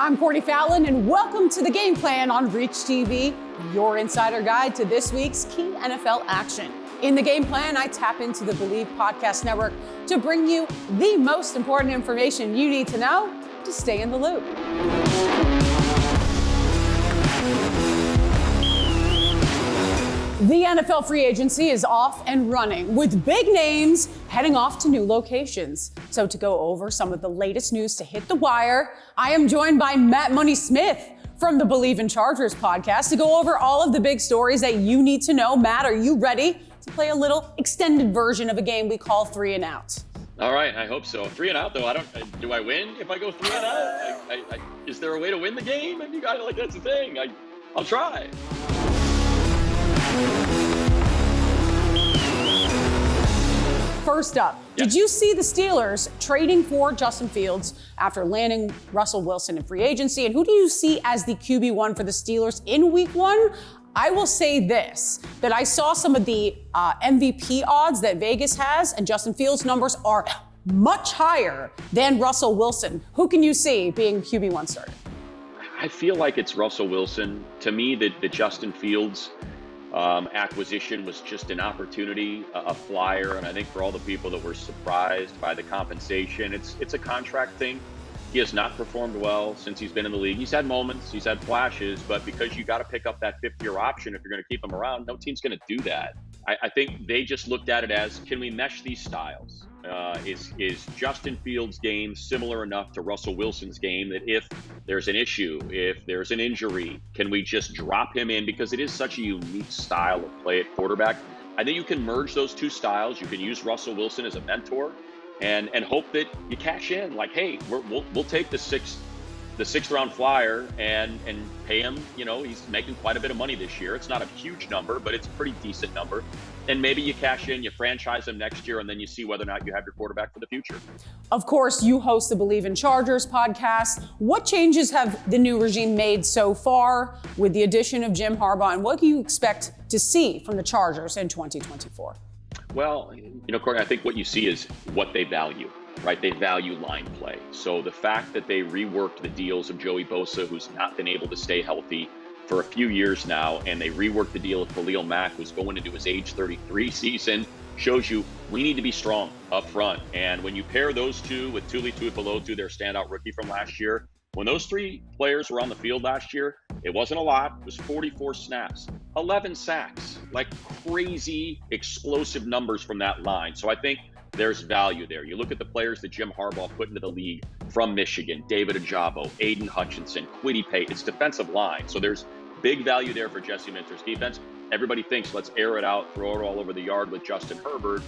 I'm Courtney Fallon, and welcome to the Game Plan on Reach TV, your insider guide to this week's key NFL action. In the Game Plan, I tap into the Bleav Podcast Network to bring you the most important information you need to know to stay in the loop. The NFL free agency is off and running, with big names heading off to new locations. So to go over some of the latest news to hit the wire, I am joined by Matt Money Smith from the Bleav in Chargers podcast to go over all of the big stories that you need to know. Matt, are you ready to play a little extended version of a game we call 3 and Out? All right, I hope so. 3 and Out, though. Do I win if I go 3 and Out? Is there a way to win the game? And you guys, that's the thing. I'll try. First up, Did you see the Steelers trading for Justin Fields after landing Russell Wilson in free agency? And who do you see as the QB1 for the Steelers in week 1? I will say this, that I saw some of the MVP odds that Vegas has, and Justin Fields' numbers are much higher than Russell Wilson. Who can you see being QB1 starter? I feel like it's Russell Wilson. To me, the Justin Fields acquisition was just an opportunity, a flyer, and I think for all the people that were surprised by the compensation, it's a contract thing. He has not performed well since he's been in the league. He's had moments, he's had flashes, but because you got to pick up that 5th-year option if you're going to keep him around, no team's going to do that. I think they just looked at it as, can we mesh these styles? Is Justin Fields' game similar enough to Russell Wilson's game that if there's an issue, if there's an injury, can we just drop him in? Because it is such a unique style of play at quarterback. I think you can merge those two styles. You can use Russell Wilson as a mentor and hope that you cash in. Like, hey, we'll take the sixth round flyer and pay him. You know, he's making quite a bit of money this year. It's not a huge number, but it's a pretty decent number. And maybe you cash in, you franchise him next year, and then you see whether or not you have your quarterback for the future. Of course, you host the Bleav in Chargers podcast. What changes have the new regime made so far with the addition of Jim Harbaugh, and what do you expect to see from the Chargers in 2024? Well, Courtney, I think what you see is what they value. Right, they value line play. So the fact that they reworked the deals of Joey Bosa, who's not been able to stay healthy for a few years now, and they reworked the deal of Khalil Mack, who's going into his age 33 season, shows you we need to be strong up front. And when you pair those two with Tuli Tuipulotu, their standout rookie from last year, when those 3 players were on the field last year, it wasn't a lot. It was 44 snaps, 11 sacks, like crazy explosive numbers from that line. So I think there's value there. You look at the players that Jim Harbaugh put into the league from Michigan, David Ojabo, Aiden Hutchinson, Kwity Paye. It's defensive line. So there's big value there for Jesse Minter's defense. Everybody thinks let's air it out, throw it all over the yard with Justin Herbert,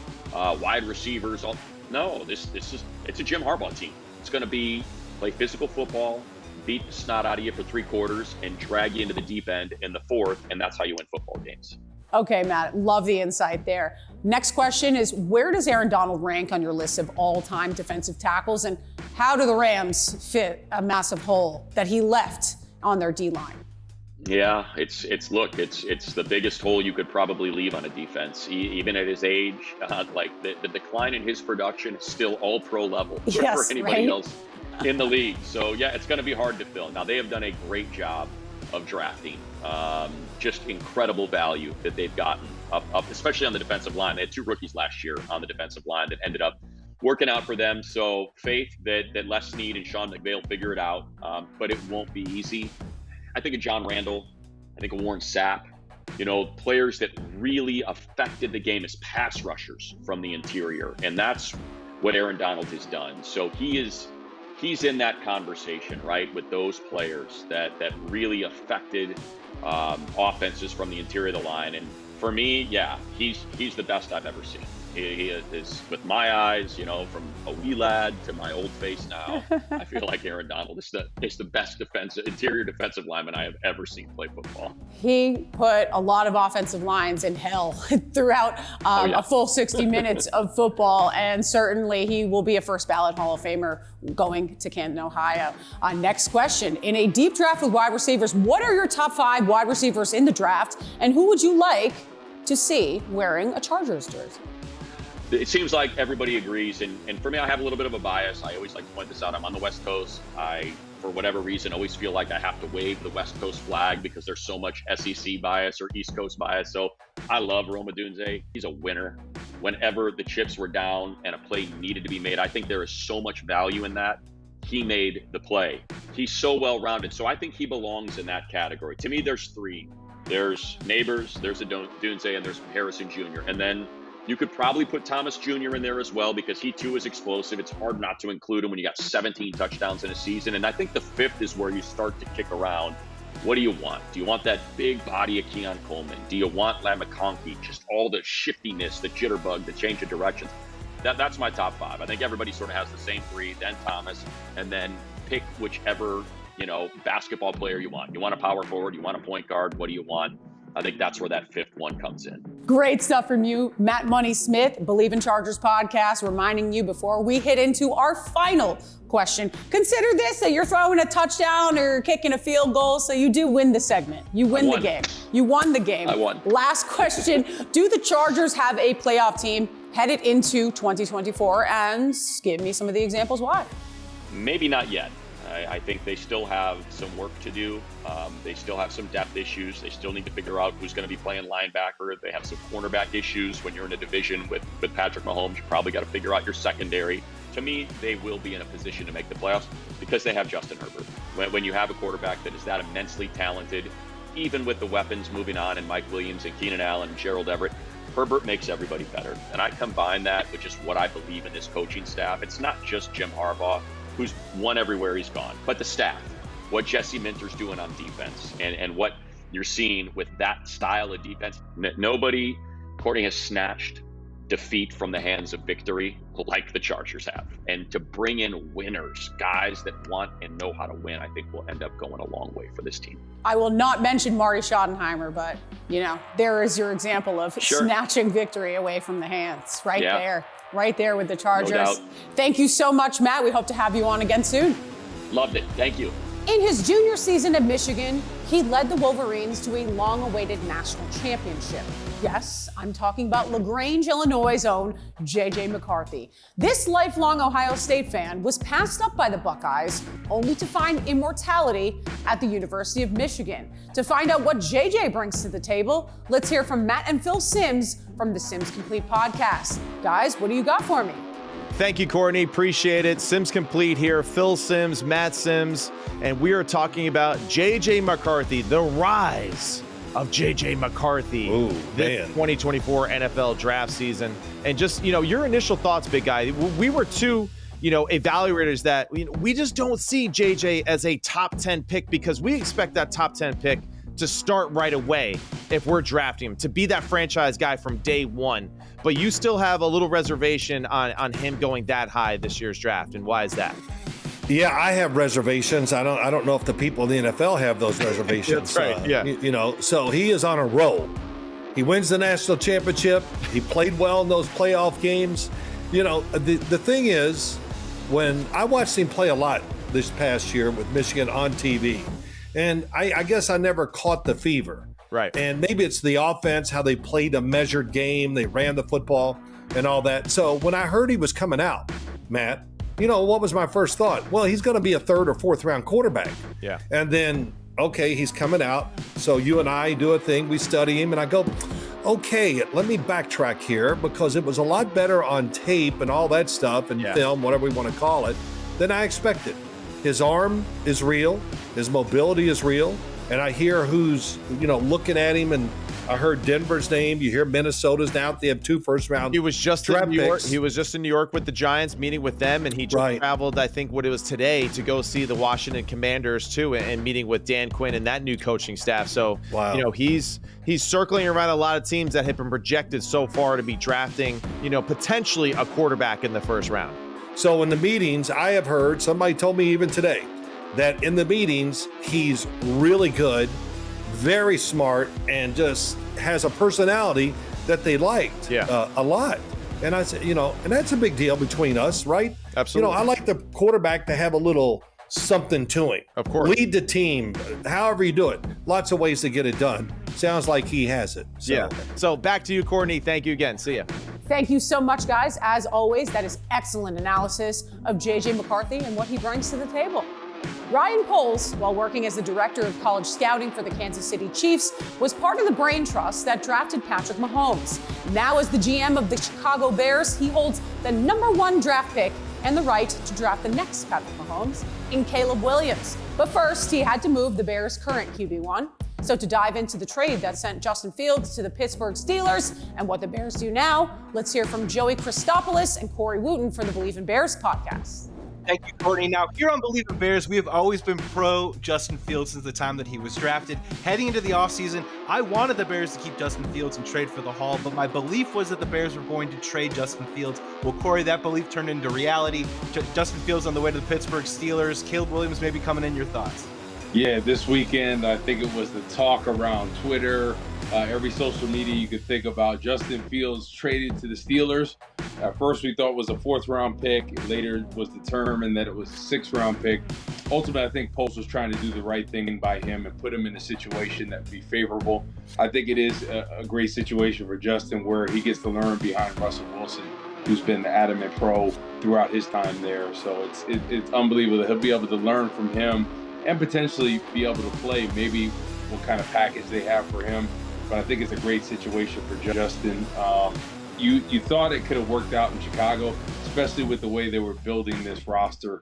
wide receivers. No, it's a Jim Harbaugh team. It's going to be play physical football, beat the snot out of you for 3 quarters, and drag you into the deep end in the 4th, and that's how you win football games. Okay, Matt, love the insight there. Next question is, where does Aaron Donald rank on your list of all-time defensive tackles, and how do the Rams fit a massive hole that he left on their D-line? Yeah, it's the biggest hole you could probably leave on a defense, even at his age. The decline in his production is still all pro level for anybody else in the league. So yeah, it's going to be hard to fill. Now, they have done a great job of drafting. Just incredible value that they've gotten up, especially on the defensive line. They had 2 rookies last year on the defensive line that ended up working out for them. So faith that Les Snead and Sean McVay will figure it out, but it won't be easy. I think of John Randall. I think of Warren Sapp. Players that really affected the game as pass rushers from the interior, and that's what Aaron Donald has done. So he's in that conversation, right, with those players that really affected offenses from the interior of the line. And for me, yeah, he's the best I've ever seen. He is, with my eyes, from a wee lad to my old face now, I feel like Aaron Donald is the best interior defensive lineman I have ever seen play football. He put a lot of offensive lines in hell throughout a full 60 minutes of football, and certainly he will be a first ballot Hall of Famer going to Canton, Ohio. Next question. In a deep draft with wide receivers, what are your top 5 wide receivers in the draft, and who would you like to see wearing a Chargers jersey? it seems like everybody agrees. And for me, I have a little bit of a bias. I always like to point this out. I'm on the West Coast. I, for whatever reason, always feel like I have to wave the West Coast flag because there's so much SEC bias or East Coast bias. So I love Rome Odunze. He's a winner. Whenever the chips were down and a play needed to be made, I think there is so much value in that. He made the play. He's so well-rounded. So I think he belongs in that category. To me, there's three. There's Neighbors, there's Odunze, and there's Harrison Jr. And then you could probably put Thomas Jr. in there as well because he too is explosive. It's hard not to include him when you got 17 touchdowns in a season. And I think the fifth is where you start to kick around. What do you want? Do you want that big body of Keon Coleman? Do you want Mccarthy? Just all the shiftiness, the jitterbug, the change of directions. That's my top five. I think everybody sort of has the same three, then Thomas, and then pick whichever, basketball player you want. You want a power forward? You want a point guard? What do you want? I think that's where that fifth one comes in. Great stuff from you, Matt Money Smith, Bleav in Chargers podcast, reminding you before we hit into our final question. Consider this, that you're throwing a touchdown or kicking a field goal, so you do win the segment. You win the game. You won the game. I won. Last question. Do the Chargers have a playoff team headed into 2024? And give me some of the examples why. Maybe not yet. I think they still have some work to do. They still have some depth issues. They still need to figure out who's going to be playing linebacker. They have some cornerback issues. When you're in a division with Patrick Mahomes, you probably got to figure out your secondary. To me, they will be in a position to make the playoffs because they have Justin Herbert. When you have a quarterback that is that immensely talented, even with the weapons moving on and Mike Williams and Keenan Allen and Gerald Everett, Herbert makes everybody better. And I combine that with just what I believe in this coaching staff. It's not just Jim Harbaugh, who's won everywhere he's gone, but the staff, what Jesse Minter's doing on defense and what you're seeing with that style of defense. Nobody, Courtney, has snatched defeat from the hands of victory like the Chargers have. And to bring in winners, guys that want and know how to win, I think will end up going a long way for this team. I will not mention Marty Schottenheimer, but, there is your example of snatching victory away from the hands right there with the Chargers. No doubt. Thank you so much, Matt. We hope to have you on again soon. Loved it. Thank you. In his junior season at Michigan, he led the Wolverines to a long-awaited national championship. Yes, I'm talking about LaGrange, Illinois' own J.J. McCarthy. This lifelong Ohio State fan was passed up by the Buckeyes, only to find immortality at the University of Michigan. To find out what J.J. brings to the table, let's hear from Matt and Phil Simms from the Simms Complete podcast. Guys, what do you got for me? Thank you, Courtney. Appreciate it. Simms Complete here. Phil Simms, Matt Simms, and we are talking about J.J. McCarthy, the rise of J.J. McCarthy this 2024 NFL draft season. And just, your initial thoughts, big guy. We were two, evaluators that we just don't see J.J. as a top 10 pick because we expect that top 10 pick to start right away if we're drafting him, to be that franchise guy from day one. But you still have a little reservation on him going that high this year's draft, and why is that? Yeah, I have reservations. I don't know if the people in the NFL have those reservations. That's right. So he is on a roll. He wins the national championship. He played well in those playoff games. The thing is, when I watched him play a lot this past year with Michigan on TV, and I guess I never caught the fever. Right. And maybe it's the offense, how they played a measured game, they ran the football and all that. So when I heard he was coming out, Matt, what was my first thought? Well, he's going to be a third or fourth round quarterback. Yeah. And then, okay, he's coming out. So you and I do a thing, we study him, and I go, okay, let me backtrack here because it was a lot better on tape and all that stuff and film, whatever we want to call it, than I expected. His arm is real. His mobility is real. And I hear who's, looking at him, and I heard Denver's name. You hear Minnesota's now. They have 2 first-round. He was just in New York. He was just in New York with the Giants, meeting with them, and he just traveled, I think, what it was today, to go see the Washington Commanders too, and meeting with Dan Quinn and that new coaching staff. So, he's circling around a lot of teams that have been projected so far to be drafting, potentially a quarterback in the first round. So in the meetings, I have heard, somebody told me even today, that in the meetings, he's really good, very smart, and just has a personality that they liked a lot. And I said, and that's a big deal between us, right? Absolutely. I like the quarterback to have a little something to him. Of course. Lead the team, however you do it. Lots of ways to get it done. Sounds like he has it. So back to you, Courtney. Thank you again. See ya. Thank you so much, guys. As always, that is excellent analysis of JJ McCarthy and what he brings to the table. Ryan Poles, while working as the director of college scouting for the Kansas City Chiefs, was part of the brain trust that drafted Patrick Mahomes. Now as the GM of the Chicago Bears, he holds the #1 draft pick and the right to draft the next Patrick Mahomes in Caleb Williams. But first, he had to move the Bears' current QB1. So to dive into the trade that sent Justin Fields to the Pittsburgh Steelers and what the Bears do now, let's hear from Joey Christopoulos and Corey Wooten for the Bleav in Bears podcast. Thank you, Courtney. Now, here on Bleav in Bears, we have always been pro Justin Fields since the time that he was drafted. Heading into the offseason, I wanted the Bears to keep Justin Fields and trade for the haul, but my belief was that the Bears were going to trade Justin Fields. Well, Corey, that belief turned into reality. Justin Fields on the way to the Pittsburgh Steelers. Caleb Williams may be coming in. Your thoughts? Yeah, this weekend, I think it was the talk around Twitter, every social media you could think about. Justin Fields traded to the Steelers. At first, we thought it was a 4th-round pick. Later, it was determined that it was a 6th-round pick. Ultimately, I think Poles was trying to do the right thing by him and put him in a situation that would be favorable. I think it is a great situation for Justin where he gets to learn behind Russell Wilson, who's been the adamant pro throughout his time there. So it's unbelievable that he'll be able to learn from him and potentially be able to play maybe what kind of package they have for him. But I think it's a great situation for Justin. You thought it could have worked out in Chicago, especially with the way they were building this roster,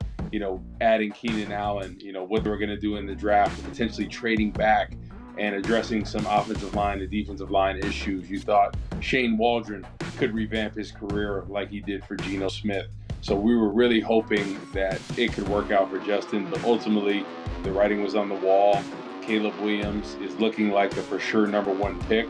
adding Keenan Allen, what they were going to do in the draft, potentially trading back and addressing some offensive line and defensive line issues. You thought Shane Waldron could revamp his career like he did for Geno Smith. So we were really hoping that it could work out for Justin, but ultimately the writing was on the wall. Caleb Williams is looking like the for sure #1 pick.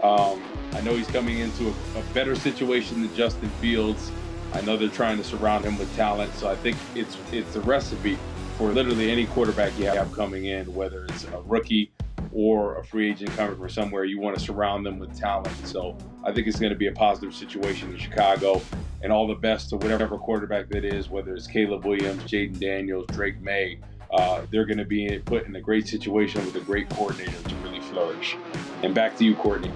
I know he's coming into a better situation than Justin Fields. I know they're trying to surround him with talent, so I think it's a recipe for literally any quarterback you have coming in, whether it's a rookie or a free agent coming from somewhere. You want to surround them with talent. So I think it's going to be a positive situation in Chicago, and all the best to whatever quarterback that is, whether it's Caleb Williams, Jaden Daniels, Drake May. They're going to be put in a great situation with a great coordinator to really flourish. And back to you, Courtney.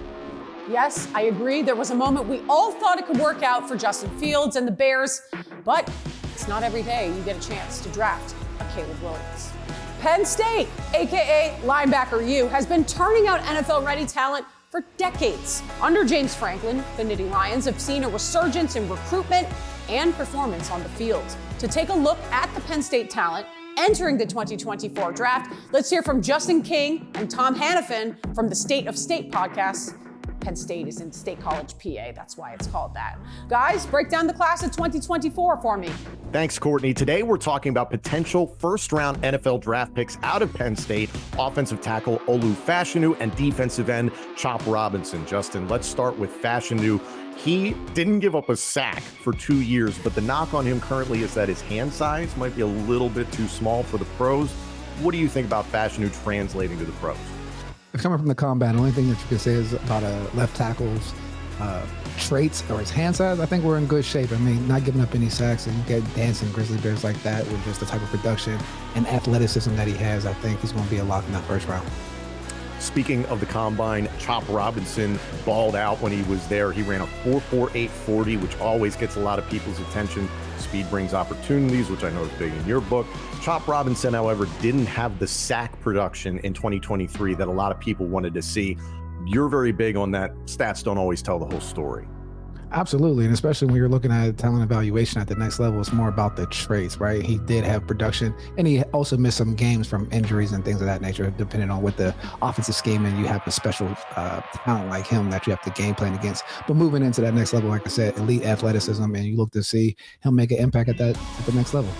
Yes, I agree. There was a moment we all thought it could work out for Justin Fields and the Bears, but it's not every day you get a chance to draft a Caleb Williams. Penn State, aka Linebacker U, has been turning out NFL-ready talent for decades. Under James Franklin, the Nittany Lions have seen a resurgence in recruitment and performance on the field. To take a look at the Penn State talent entering the 2024 draft, let's hear from Justin King and Tom Hannafin from the State of State podcast. Penn State is in State College, PA. That's why it's called that. Guys, break down the class of 2024 for me. Thanks, Courtney. Today, we're talking about potential first-round NFL draft picks out of Penn State, offensive tackle Olu Fashanu and defensive end Chop Robinson. Justin, let's start with Fashanu. He didn't give up a sack for 2 years, but the knock on him currently is that his hand size might be a little bit too small for the pros. What do you think about Fashanu translating to the pros? Coming from the combat, the only thing that you can say is about a left tackle's traits or his hand size. I think we're in good shape. I mean, not giving up any sacks and get dancing Grizzly Bears like that with just the type of production and athleticism that he has. I think he's going to be a lock in that first round. Speaking of the combine, Chop Robinson balled out when he was there. He ran a 4.48 40, which always gets a lot of people's attention. Speed brings opportunities, which I know is big in your book. Chop Robinson, however, didn't have the sack production in 2023 that a lot of people wanted to see. You're very big on that. Stats don't always tell the whole story. Absolutely, and especially when you're looking at talent evaluation at the next level, it's more about the traits, right? He did have production, and he also missed some games from injuries and things of that nature, depending on what the offensive scheme, and you have a special talent like him that you have to game plan against. But moving into that next level, like I said, elite athleticism, and you look to see him make an impact at the next level.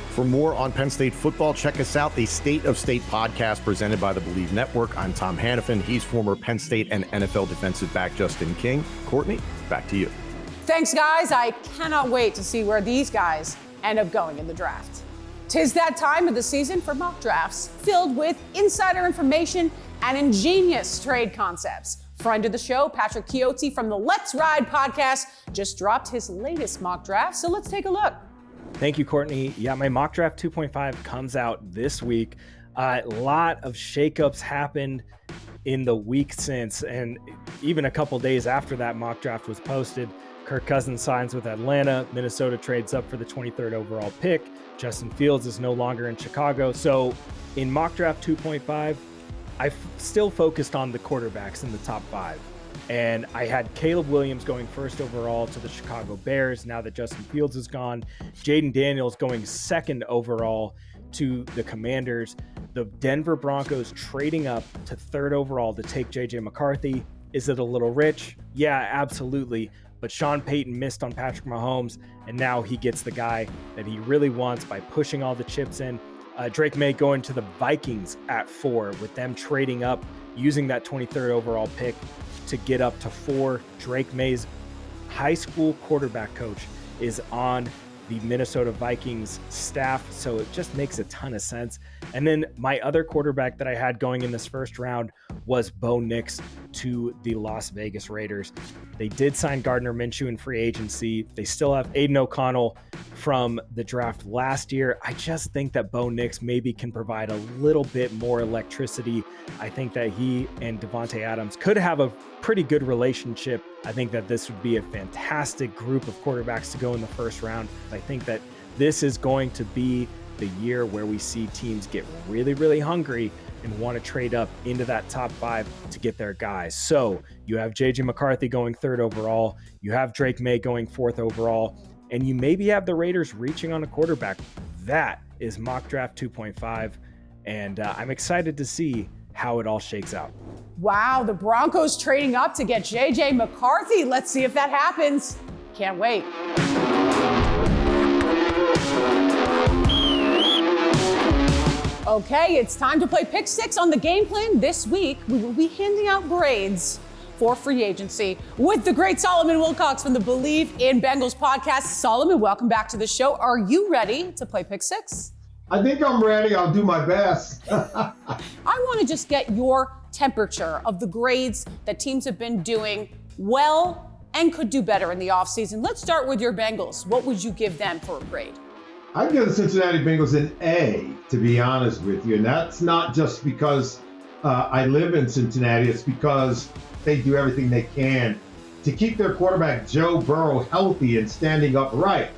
For more on Penn State football, check us out, the State of State podcast presented by the Bleav Network. I'm Tom Hannafin. He's former Penn State and NFL defensive back Justin King. Courtney, back to you. Thanks, guys. I cannot wait to see where these guys end up going in the draft. 'Tis that time of the season for mock drafts filled with insider information and ingenious trade concepts. Friend of the show, Patrick Chiotti from the Let's Ride podcast just dropped his latest mock draft, so let's take a look. Thank you, Courtney. Yeah, my mock draft 2.5 comes out this week. A lot of shakeups happened in the week since, and even a couple days after that mock draft was posted. Kirk Cousins signs with Atlanta. Minnesota trades up for the 23rd overall pick. Justin Fields is no longer in Chicago. So in mock draft 2.5, I still focused on the quarterbacks in the top 5. And I had Caleb Williams going first overall to the Chicago Bears. Now that Justin Fields is gone, Jaden Daniels going second overall to the Commanders. The Denver Broncos trading up to 3rd overall to take JJ McCarthy. Is it a little rich? Yeah, absolutely. But Sean Payton missed on Patrick Mahomes, and now he gets the guy that he really wants by pushing all the chips in. Drake May going to the Vikings at 4, with them trading up, using that 23rd overall pick to get up to 4. Drake May's high school quarterback coach is on the Minnesota Vikings staff, so it just makes a ton of sense. And then my other quarterback that I had going in this first round was Bo Nix to the Las Vegas Raiders. They did sign Gardner Minshew in free agency. They still have Aiden O'Connell from the draft last year. I just think that Bo Nix maybe can provide a little bit more electricity. I think that he and Devontae Adams could have a pretty good relationship. I think that this would be a fantastic group of quarterbacks to go in the first round. I think that this is going to be the year where we see teams get really, really hungry and want to trade up into that top 5 to get their guys. So you have JJ McCarthy going 3rd overall. You have Drake May going 4th overall. And you maybe have the Raiders reaching on a quarterback. That is mock draft 2.5. And I'm excited to see how it all shakes out. Wow, the Broncos trading up to get JJ McCarthy. Let's see if that happens. Can't wait. Okay, it's time to play Pick 6 on the game plan. This week, we will be handing out grades for free agency with the great Solomon Wilcots from the Bleav in Bengals podcast. Solomon, welcome back to the show. Are you ready to play Pick 6? I think I'm ready. I'll do my best. I want to just get your temperature of the grades that teams have been doing well and could do better in the offseason. Let's start with your Bengals. What would you give them for a grade? I'd give the Cincinnati Bengals an A, to be honest with you. And that's not just because I live in Cincinnati. It's because they do everything they can to keep their quarterback, Joe Burrow, healthy and standing upright.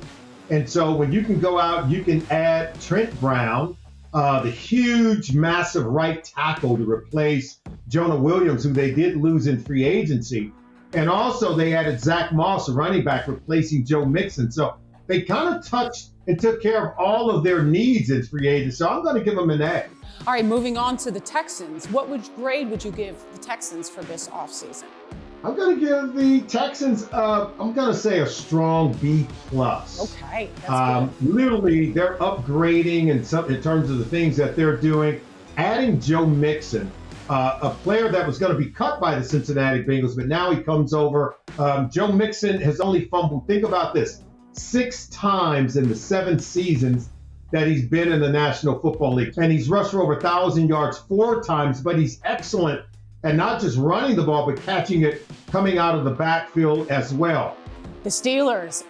And so when you can go out, you can add Trent Brown, the huge, massive right tackle to replace Jonah Williams, who they did lose in free agency. And also they added Zach Moss, a running back, replacing Joe Mixon. So they kind of touched and took care of all of their needs in free agency. So I'm going to give them an A. All right, moving on to the Texans. What grade would you give the Texans for this offseason? I'm going to give the Texans, I'm going to say a strong B+. Okay, that's good. Literally, they're upgrading in terms of the things that they're doing. Adding Joe Mixon, a player that was going to be cut by the Cincinnati Bengals, but now he comes over. Joe Mixon has only fumbled, think about this, 6 times in the 7 seasons that he's been in the National Football League. And he's rushed for over 1,000 yards 4 times, but he's excellent at not just running the ball, but catching it coming out of the backfield as well. The Steelers,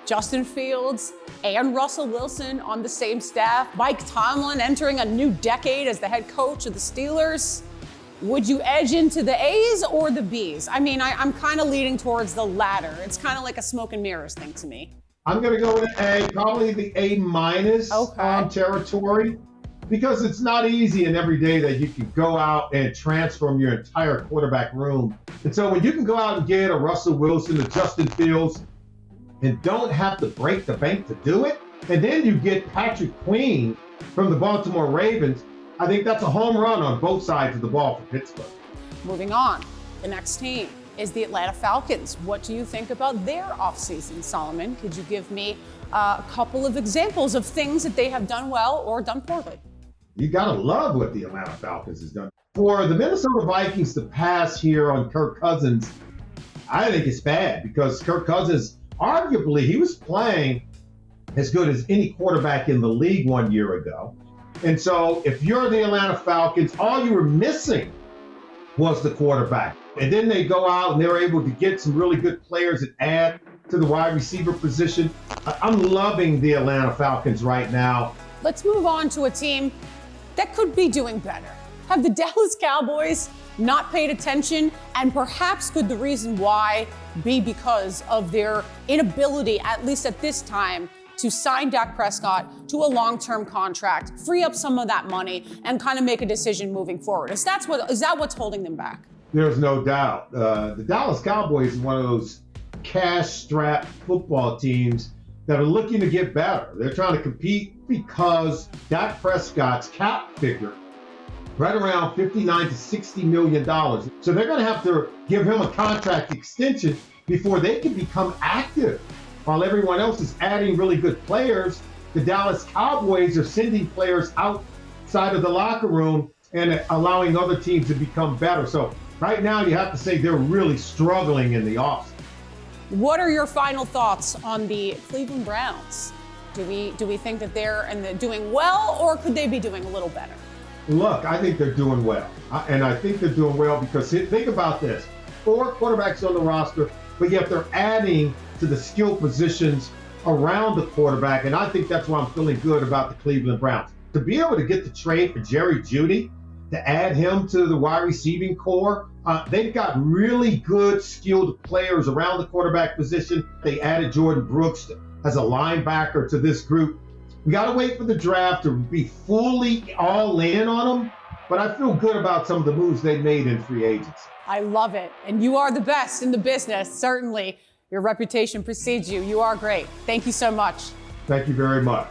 Justin Fields and Russell Wilson on the same staff. Mike Tomlin entering a new decade as the head coach of the Steelers. Would you edge into the A's or the B's? I mean, I'm kind of leaning towards the latter. It's kind of like a smoke and mirrors thing to me. I'm going to go with A, probably the A- territory, because it's not easy in every day that you can go out and transform your entire quarterback room. And so when you can go out and get a Russell Wilson, a Justin Fields, and don't have to break the bank to do it, and then you get Patrick Queen from the Baltimore Ravens, I think that's a home run on both sides of the ball for Pittsburgh. Moving on, the next team is the Atlanta Falcons. What do you think about their offseason, Solomon? Could you give me a couple of examples of things that they have done well or done poorly? You got to love what the Atlanta Falcons has done. For the Minnesota Vikings to pass here on Kirk Cousins, I think it's bad because Kirk Cousins, arguably, he was playing as good as any quarterback in the league 1 year ago. And so if you're the Atlanta Falcons, all you were missing was the quarterback. And then they go out and they're able to get some really good players and add to the wide receiver position. I'm loving the Atlanta Falcons right now. Let's move on to a team that could be doing better. Have the Dallas Cowboys not paid attention? And perhaps could the reason why be because of their inability, at least at this time, to sign Dak Prescott to a long-term contract, free up some of that money, and kind of make a decision moving forward? Is that what's holding them back? There's no doubt. The Dallas Cowboys is one of those cash-strapped football teams that are looking to get better. They're trying to compete because Dak Prescott's cap figure right around $59 to $60 million. So they're going to have to give him a contract extension before they can become active. While everyone else is adding really good players, the Dallas Cowboys are sending players outside of the locker room and allowing other teams to become better. So right now you have to say they're really struggling in the offseason. What are your final thoughts on the Cleveland Browns? Do we think that they're doing well, or could they be doing a little better? Look, I think they're doing well. And I think they're doing well because think about this. 4 quarterbacks on the roster, but yet they're adding to the skill positions around the quarterback. And I think that's why I'm feeling good about the Cleveland Browns. To be able to get the trade for Jerry Jeudy, to add him to the wide receiving core, they've got really good skilled players around the quarterback position. They added Jordan Brooks as a linebacker to this group. We got to wait for the draft to be fully all in on them, but I feel good about some of the moves they made in free agency. I love it. And you are the best in the business, certainly. Your reputation precedes you. You are great. Thank you so much. Thank you very much.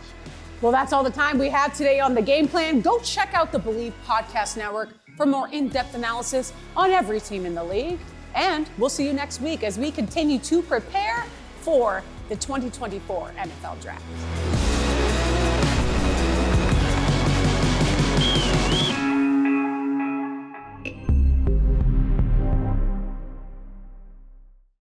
Well, that's all the time we have today on The Game Plan. Go check out the Bleav Podcast Network for more in-depth analysis on every team in the league. And we'll see you next week as we continue to prepare for the 2024 NFL Draft.